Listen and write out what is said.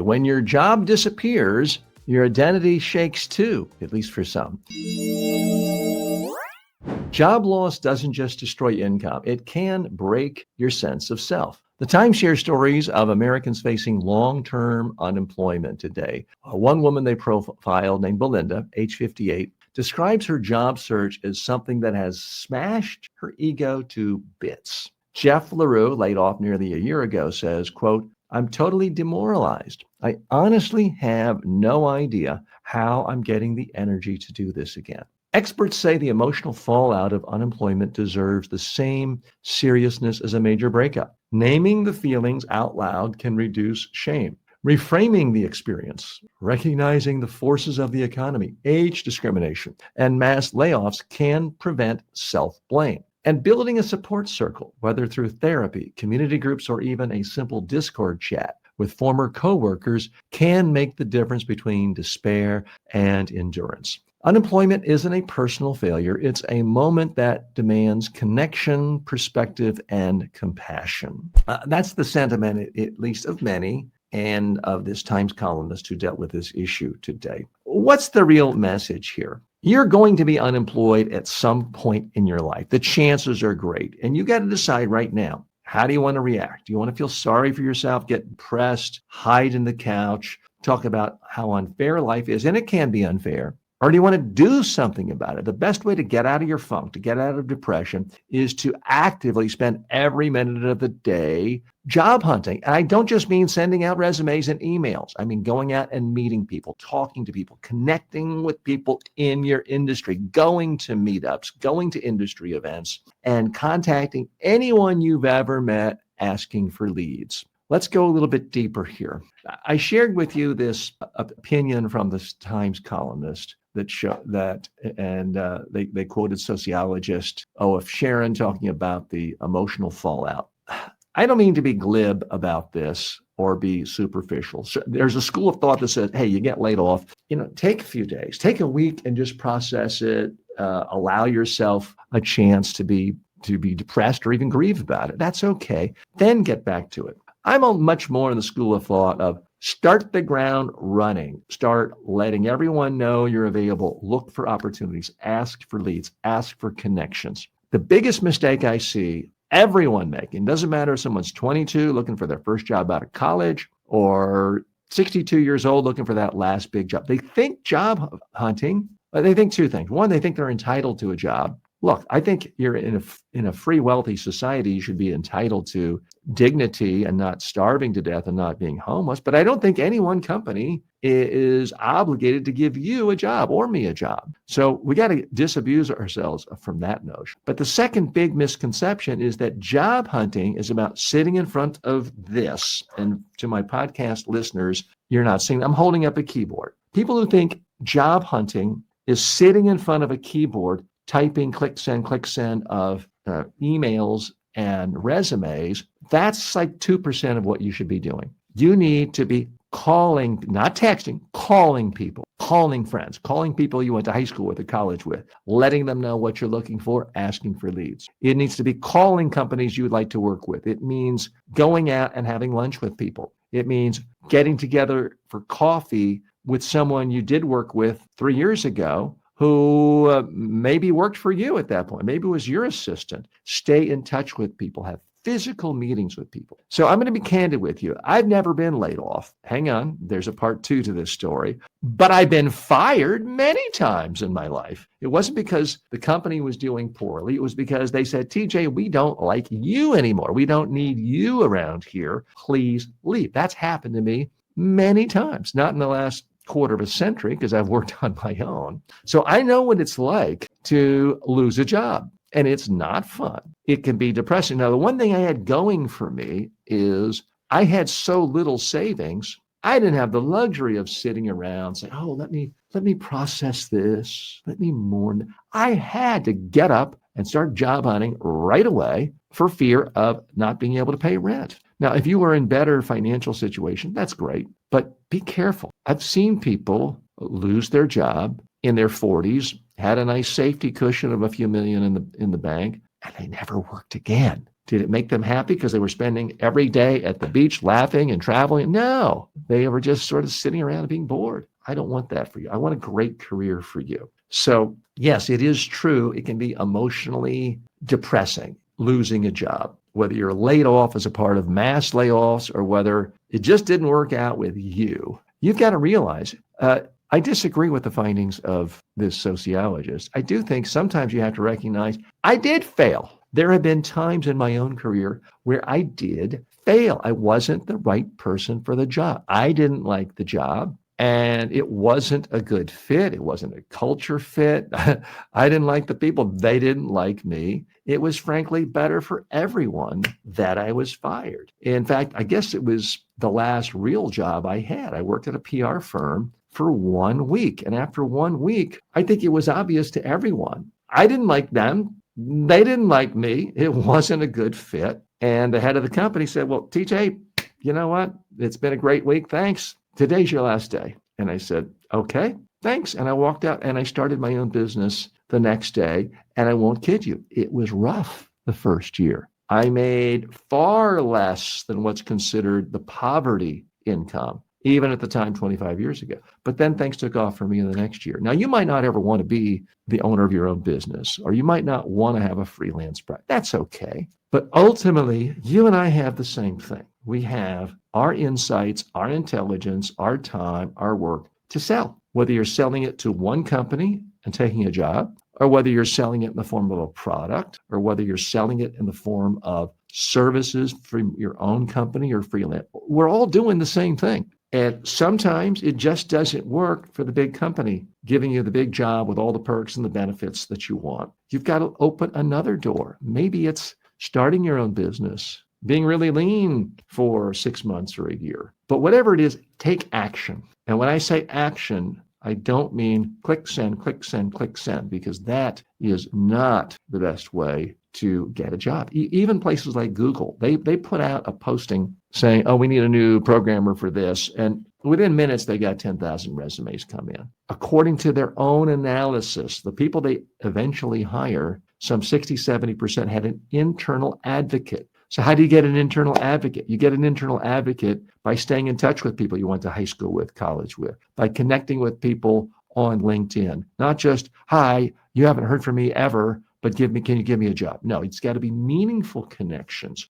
When your job disappears, your identity shakes too, at least for some. Job loss doesn't just destroy income, it can break your sense of self. The timeshare stories of Americans facing long-term unemployment today. One woman they profiled named Belinda, age 58, describes her job search as something that has smashed her ego to bits. Jeff LaRue, laid off nearly a year ago, says, quote, "I'm totally demoralized. I honestly have no idea how I'm getting the energy to do this again." Experts say the emotional fallout of unemployment deserves the same seriousness as a major breakup. Naming the feelings out loud can reduce shame. Reframing the experience, recognizing the forces of the economy, age discrimination, and mass layoffs can prevent self-blame. And building a support circle, whether through therapy, community groups, or even a simple Discord chat with former coworkers, can make the difference between despair and endurance. Unemployment isn't a personal failure. It's a moment that demands connection, perspective, and compassion. That's the sentiment, at least of many, and of this Times columnist who dealt with this issue today. What's the real message here? You're going to be unemployed at some point in your life. The chances are great. And you got to decide right now, how do you want to react? Do you want to feel sorry for yourself, get depressed, hide in the couch, talk about how unfair life is? And it can be unfair. Or do you want to do something about it? The best way to get out of your funk, to get out of depression, is to actively spend every minute of the day job hunting. And I don't just mean sending out resumes and emails. I mean going out and meeting people, talking to people, connecting with people in your industry, going to meetups, going to industry events, and contacting anyone you've ever met asking for leads. Let's go a little bit deeper here. I shared with you this opinion from the Times columnist they quoted sociologist O.F. Sharon talking about the emotional fallout. I don't mean to be glib about this or be superficial. So there's a school of thought that says, hey, you get laid off, take a few days, take a week and just process it, allow yourself a chance to be depressed or even grieve about it. That's okay. Then get back to it. I'm much more in the school of thought of start the ground running. Start letting everyone know you're available. Look for opportunities. Ask for leads. Ask for connections. The biggest mistake I see everyone making, doesn't matter if someone's 22 looking for their first job out of college or 62 years old looking for that last big job. They think job hunting, they think two things. One, they think they're entitled to a job. Look, I think you're in a free, wealthy society. You should be entitled to dignity and not starving to death and not being homeless. But I don't think any one company is obligated to give you a job or me a job. So we got to disabuse ourselves from that notion. But the second big misconception is that job hunting is about sitting in front of this. And to my podcast listeners, you're not seeing, I'm holding up a keyboard. People who think job hunting is sitting in front of a keyboard typing click send of emails and resumes, that's like 2% of what you should be doing. You need to be calling, not texting, calling people, calling friends, calling people you went to high school with or college with, letting them know what you're looking for, asking for leads. It needs to be calling companies you would like to work with. It means going out and having lunch with people. It means getting together for coffee with someone you did work with 3 years ago who maybe worked for you at that point. Maybe it was your assistant. Stay in touch with people. Have physical meetings with people. So I'm going to be candid with you. I've never been laid off. Hang on. There's a part 2 to this story. But I've been fired many times in my life. It wasn't because the company was doing poorly. It was because they said, TJ, we don't like you anymore. We don't need you around here. Please leave. That's happened to me many times. Not in the last quarter of a century because I've worked on my own. So I know what it's like to lose a job, and it's not fun. It can be depressing. Now, the one thing I had going for me is I had so little savings. I didn't have the luxury of sitting around saying, oh, let me process this. Let me mourn. I had to get up and start job hunting right away for fear of not being able to pay rent. Now, if you were in better financial situation, that's great, but be careful. I've seen people lose their job in their 40s, had a nice safety cushion of a few million in the bank, and they never worked again. Did it make them happy because they were spending every day at the beach laughing and traveling? No, they were just sort of sitting around and being bored. I don't want that for you. I want a great career for you. So yes, it is true. It can be emotionally depressing, losing a job, whether you're laid off as a part of mass layoffs or whether it just didn't work out with you. You've got to realize, I disagree with the findings of this sociologist. I do think sometimes you have to recognize I did fail. There have been times in my own career where I did fail. I wasn't the right person for the job. I didn't like the job and it wasn't a good fit. It wasn't a culture fit. I didn't like the people. They didn't like me. It was frankly better for everyone that I was fired. In fact, I guess it was the last real job I had. I worked at a PR firm for 1 week. And after 1 week, I think it was obvious to everyone. I didn't like them. They didn't like me. It wasn't a good fit. And the head of the company said, well, TJ, you know what? It's been a great week. Thanks. Today's your last day. And I said, okay, thanks. And I walked out and I started my own business the next day. And I won't kid you, it was rough the first year. I made far less than what's considered the poverty income, even at the time 25 years ago. But then things took off for me in the next year. Now, you might not ever want to be the owner of your own business, or you might not want to have a freelance practice. That's okay. But ultimately, you and I have the same thing. We have our insights, our intelligence, our time, our work to sell, whether you're selling it to one company and taking a job, or whether you're selling it in the form of a product, or whether you're selling it in the form of services from your own company or freelance. We're all doing the same thing. And sometimes it just doesn't work for the big company, giving you the big job with all the perks and the benefits that you want. You've got to open another door. Maybe it's starting your own business, being really lean for 6 months or a year. But whatever it is, take action. And when I say action, I don't mean click send, because that is not the best way to get a job. Even places like Google, they put out a posting saying, oh, we need a new programmer for this. And within minutes, they got 10,000 resumes come in. According to their own analysis, the people they eventually hire, some 60-70% had an internal advocate. So how do you get an internal advocate? You get an internal advocate by staying in touch with people you went to high school with, college with, by connecting with people on LinkedIn. Not just, hi, you haven't heard from me ever, but can you give me a job? No, it's got to be meaningful connections.